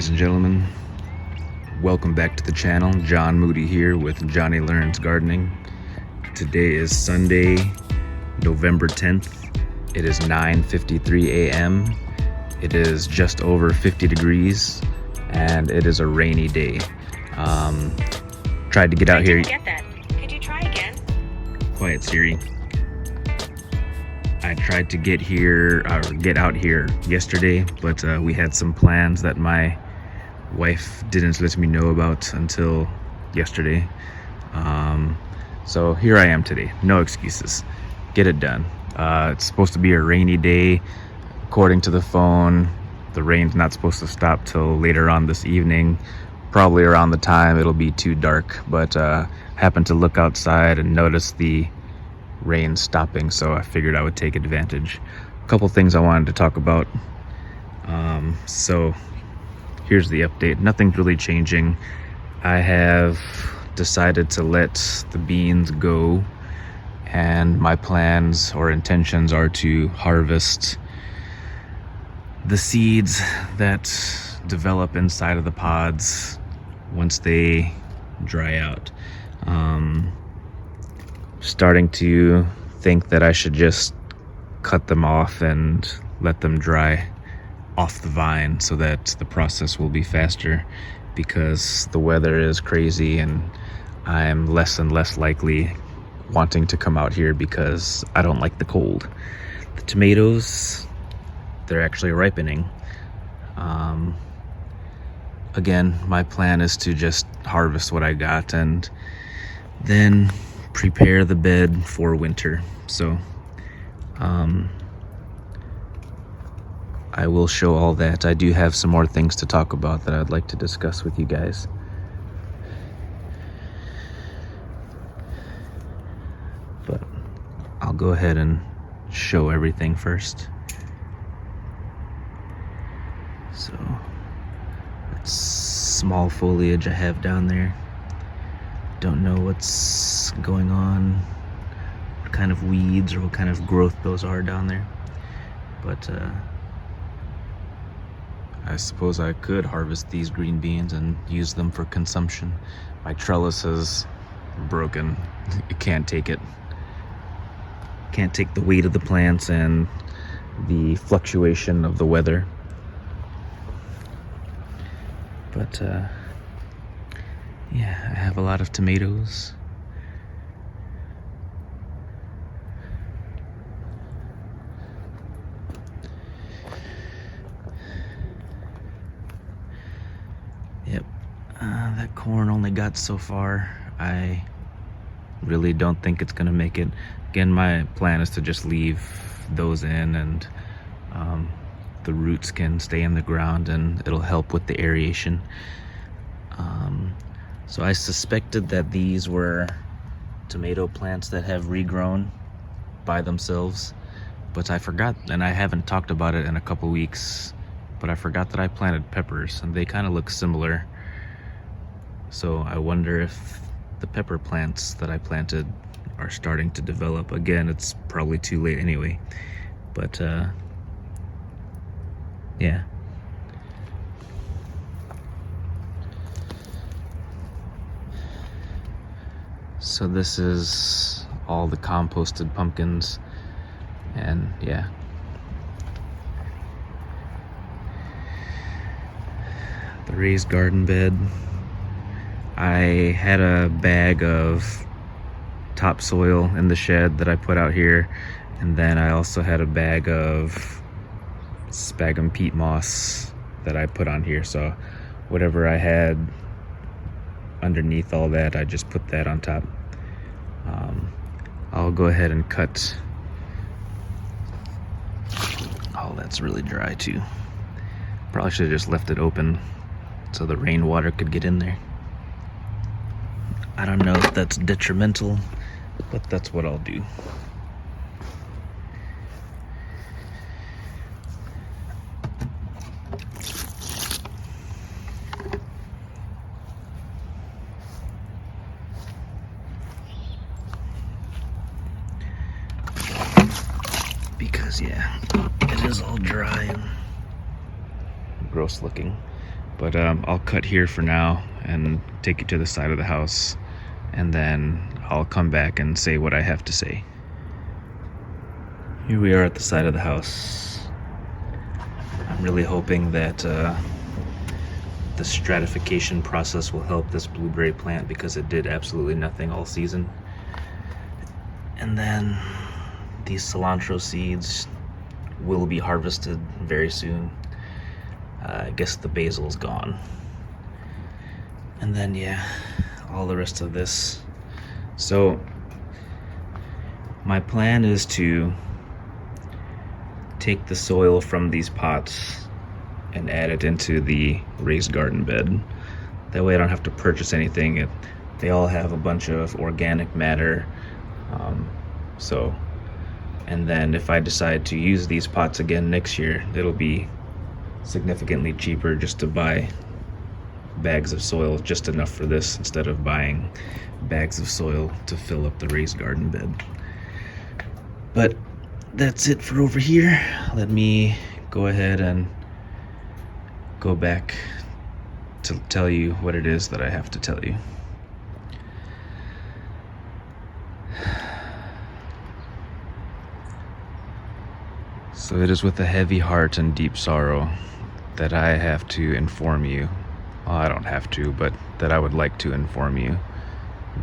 ladies and gentlemen, welcome back to the channel. John Moody here with Johnny Learns Gardening. Today is Sunday, November 10th. It is 9:53 a.m. It is just over 50 degrees and it is a rainy day. Tried to get out here. Get that. Could you try again? Quiet, Siri. I tried to get out here yesterday, but we had some plans that my wife didn't let me know about until yesterday. So here I am today. No excuses. Get it done. It's supposed to be a rainy day. According to the phone, the rain's not supposed to stop till later on this evening. Probably around the time it'll be too dark, but happened to look outside and notice the rain stopping, so I figured I would take advantage. A couple things I wanted to talk about. So here's the update. Nothing's really changing. I have decided to let the beans go, and my plans or intentions are to harvest the seeds that develop inside of the pods once they dry out. Starting to think that I should just cut them off and let them dry off the vine so that the process will be faster, because the weather is crazy and I'm less and less likely wanting to come out here because I don't like the cold. The tomatoes, they're actually ripening. Again, my plan is to just harvest what I got and then prepare the bed for winter. So I will show all that. I do have some more things to talk about that I'd like to discuss with you guys. But I'll go ahead and show everything first. So it's small foliage I have down there. Don't know what's going on, what kind of weeds or what kind of growth those are down there, but I suppose I could harvest these green beans and use them for consumption. My trellis is broken. It can't take it. Can't take the weight of the plants and the fluctuation of the weather. But yeah, I have a lot of tomatoes. Yep, that corn only got so far. I really don't think it's gonna make it. Again, my plan is to just leave those in, and the roots can stay in the ground and it'll help with the aeration. So I suspected that these were tomato plants that have regrown by themselves, but I forgot, and I haven't talked about it in a couple weeks, but I forgot that I planted peppers and they kind of look similar. So I wonder if the pepper plants that I planted are starting to develop. Again, it's probably too late anyway, but yeah. So this is all the composted pumpkins, and yeah. The raised garden bed. I had a bag of topsoil in the shed that I put out here, and then I also had a bag of sphagnum peat moss that I put on here. So whatever I had underneath all that, I just put that on top. I'll go ahead and cut. Oh, that's really dry too. Probably should have just left it open so the rainwater could get in there. I don't know if that's detrimental, but that's what I'll do. Because yeah, it is all dry and gross looking. But I'll cut here for now and take you to the side of the house, and then I'll come back and say what I have to say. Here we are at the side of the house. I'm really hoping that the stratification process will help this blueberry plant, because it did absolutely nothing all season. And then these cilantro seeds will be harvested very soon. I guess the basil's gone. And then, yeah, all the rest of this. So my plan is to take the soil from these pots and add it into the raised garden bed. That way I don't have to purchase anything. They all have a bunch of organic matter. And then if I decide to use these pots again next year, it'll be significantly cheaper just to buy bags of soil, just enough for this, instead of buying bags of soil to fill up the raised garden bed. But that's it for over here. Let me go ahead and go back to tell you what it is that I have to tell you. So it is with a heavy heart and deep sorrow that I have to inform you, well, I don't have to, but that I would like to inform you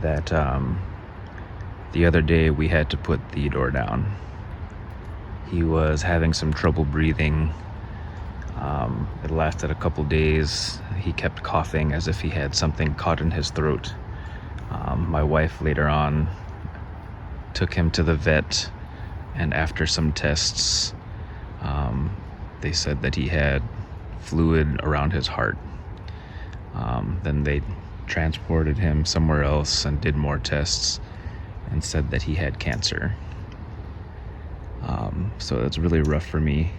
that the other day we had to put Theodore down. He was having some trouble breathing. It lasted a couple days. He kept coughing as if he had something caught in his throat. My wife later on took him to the vet, and after some tests, they said that he had fluid around his heart. Then they transported him somewhere else and did more tests and said that he had cancer. So it's really rough for me.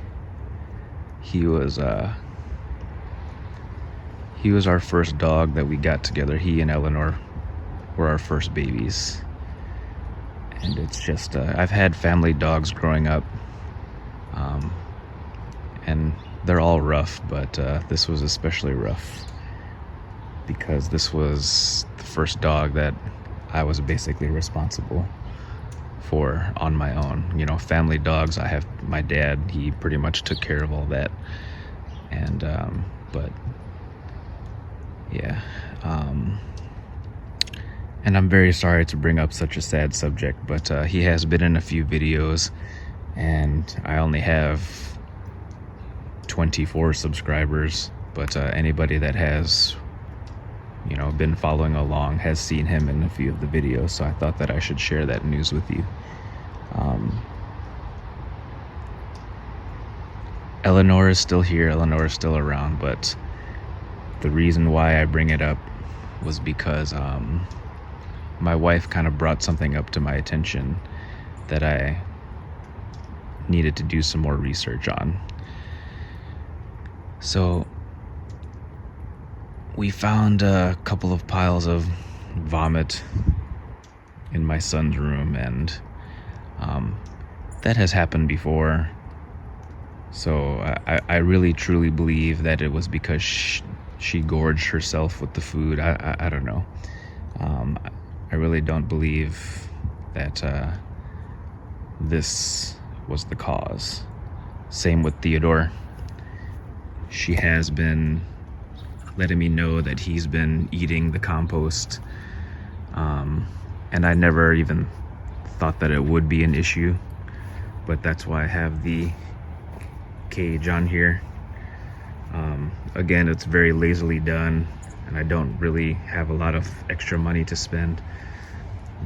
He was our first dog that we got together. He and Eleanor were our first babies. And it's just, I've had family dogs growing up, and they're all rough, but this was especially rough because this was the first dog that I was basically responsible for on my own. You know, family dogs, I have my dad, he pretty much took care of all that. And, but yeah, and I'm very sorry to bring up such a sad subject, but he has been in a few videos, and I only have 24 subscribers, but anybody that has, you know, been following along has seen him in a few of the videos, so I thought that I should share that news with you. Eleanor is still here, Eleanor is still around, but the reason why I bring it up was because my wife kind of brought something up to my attention that I needed to do some more research on. So we found a couple of piles of vomit in my son's room, and that has happened before. So I really truly believe that it was because she gorged herself with the food. I don't know. I really don't believe that this was the cause. Same with Theodore. She has been letting me know that he's been eating the compost, and I never even thought that it would be an issue, but that's why I have the cage on here. Again, it's very lazily done, and I don't really have a lot of extra money to spend,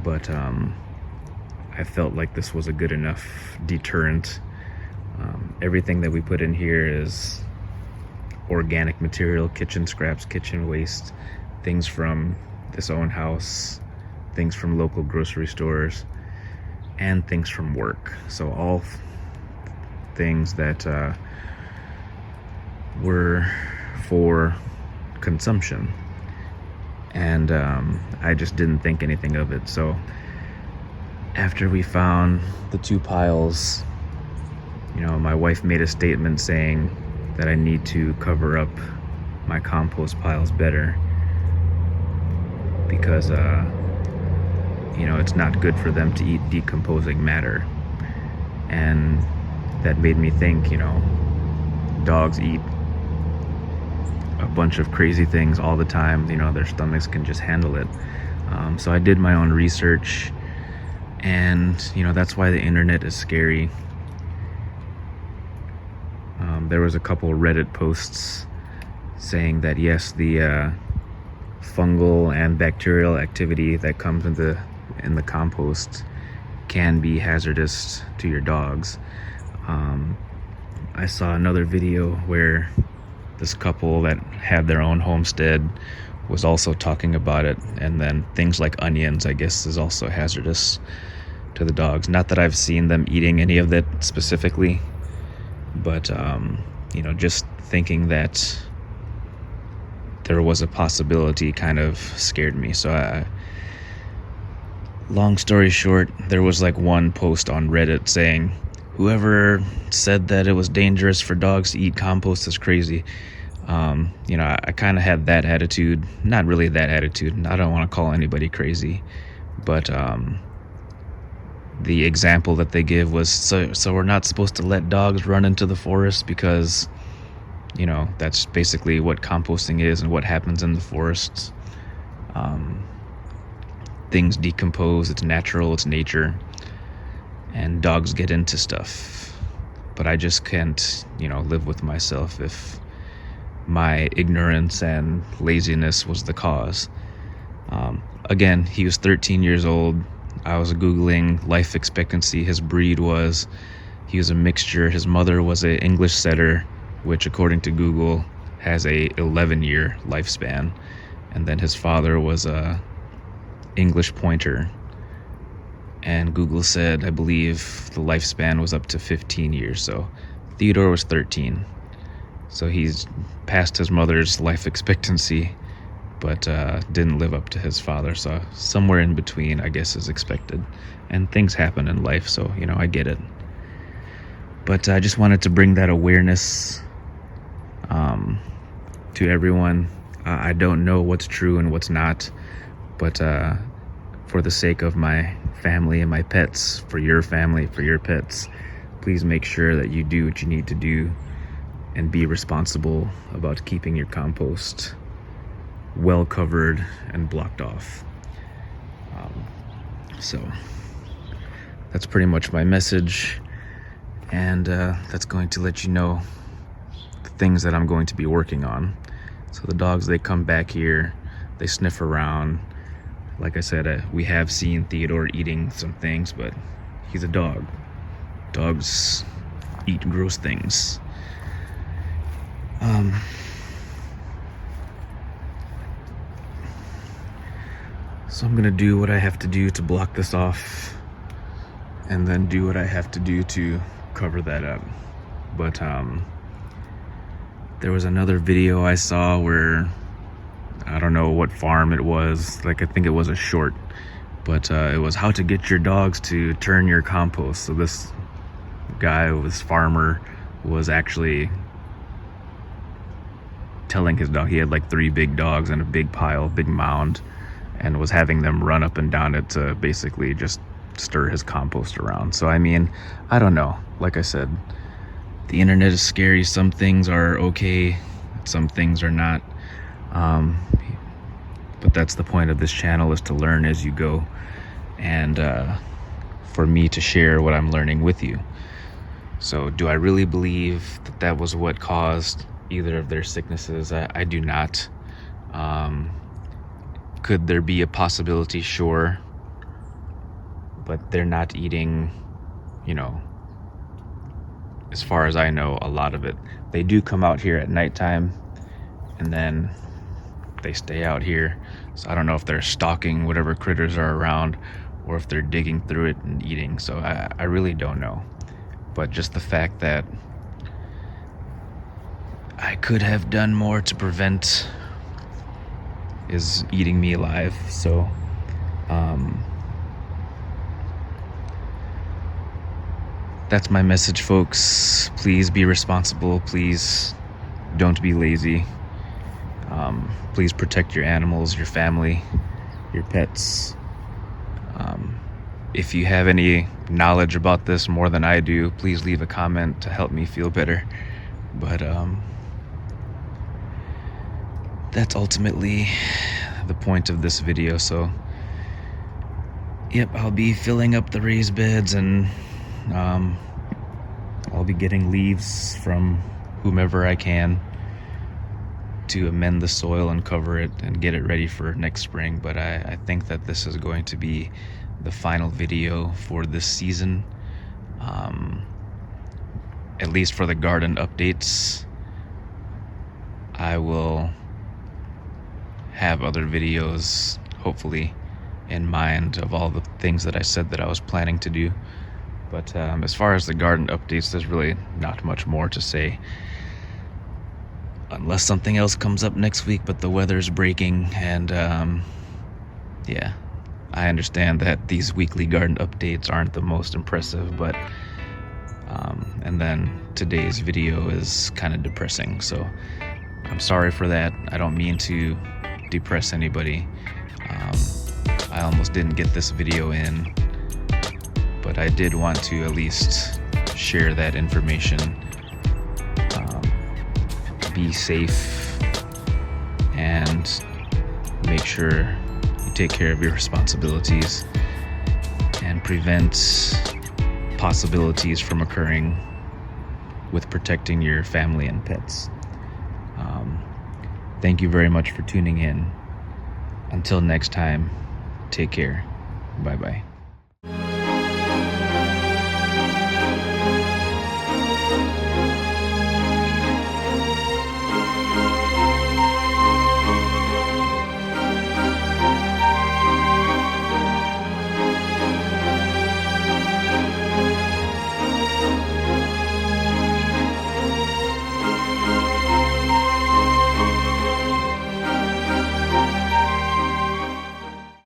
but I felt like this was a good enough deterrent. Everything that we put in here is organic material, kitchen scraps, kitchen waste, things from this own house, things from local grocery stores, and things from work. So all things that were for consumption, and I just didn't think anything of it. So after we found the two piles, you know, my wife made a statement saying that I need to cover up my compost piles better, because it's not good for them to eat decomposing matter. And that made me think, dogs eat a bunch of crazy things all the time. Their stomachs can just handle it. So I did my own research, and that's why the internet is scary. There was a couple Reddit posts saying that yes, the fungal and bacterial activity that comes in the compost can be hazardous to your dogs. I saw another video where this couple that had their own homestead was also talking about it, and then things like onions, I guess, is also hazardous to the dogs. Not that I've seen them eating any of that specifically, but just thinking that there was a possibility kind of scared me. So long story short, there was like one post on Reddit saying, whoever said that it was dangerous for dogs to eat compost is crazy. I kind of had that attitude. Not really that attitude. I don't want to call anybody crazy, but the example that they give was, so we're not supposed to let dogs run into the forest because that's basically what composting is and what happens in the forests. Things decompose, it's natural, it's nature, and dogs get into stuff. But I just can't live with myself if my ignorance and laziness was the cause. Again, he was 13 years old. I was Googling life expectancy. His breed was, he was a mixture. His mother was an English setter, which according to Google has a 11-year lifespan. And then his father was a English pointer. And Google said, I believe the lifespan was up to 15 years. So Theodore was 13. So he's past his mother's life expectancy, but didn't live up to his father. So somewhere in between, I guess, is expected. And things happen in life, so, I get it. But I just wanted to bring that awareness to everyone. I don't know what's true and what's not, but for the sake of my family and my pets, for your family, for your pets, please make sure that you do what you need to do and be responsible about keeping your compost well covered and blocked off. So that's pretty much my message, and that's going to let you know the things that I'm going to be working on. So the dogs, they come back here, they sniff around. Like I said, we have seen Theodore eating some things, but he's a dog. Dogs eat gross things. So I'm gonna do what I have to do to block this off, and then do what I have to do to cover that up. But there was another video I saw where, I don't know what farm it was, I think it was a short, but it was how to get your dogs to turn your compost. So this guy, this farmer, was actually telling his dog, he had like 3 big dogs and a big pile, big mound, and was having them run up and down it to basically just stir his compost around. So I mean, I don't know. Like I said, the internet is scary. Some things are okay, some things are not. But that's the point of this channel, is to learn as you go, and for me to share what I'm learning with you. So do I really believe that that was what caused either of their sicknesses? I do not. Could there be a possibility? Sure. But they're not eating, as far as I know, a lot of it. They do come out here at nighttime, and then they stay out here. So I don't know if they're stalking whatever critters are around, or if they're digging through it and eating. So I really don't know. But just the fact that I could have done more to prevent is eating me alive. So that's my message, folks. Please be responsible. Please don't be lazy. Please protect your animals, your family, your pets. If you have any knowledge about this more than I do, please leave a comment to help me feel better. But that's ultimately the point of this video. So yep, I'll be filling up the raised beds, and I'll be getting leaves from whomever I can to amend the soil and cover it and get it ready for next spring. But I think that this is going to be the final video for this season, at least for the garden updates. I will have other videos hopefully in mind of all the things that I said that I was planning to do. But as far as the garden updates, there's really not much more to say, unless something else comes up next week. But the weather's breaking, and yeah, I understand that these weekly garden updates aren't the most impressive, but and then today's video is kind of depressing, so I'm sorry for that. I don't mean to depress anybody. I almost didn't get this video in, but I did want to at least share that information. Be safe and make sure you take care of your responsibilities and prevent possibilities from occurring with protecting your family and pets. Thank you very much for tuning in. Until next time, take care. Bye-bye.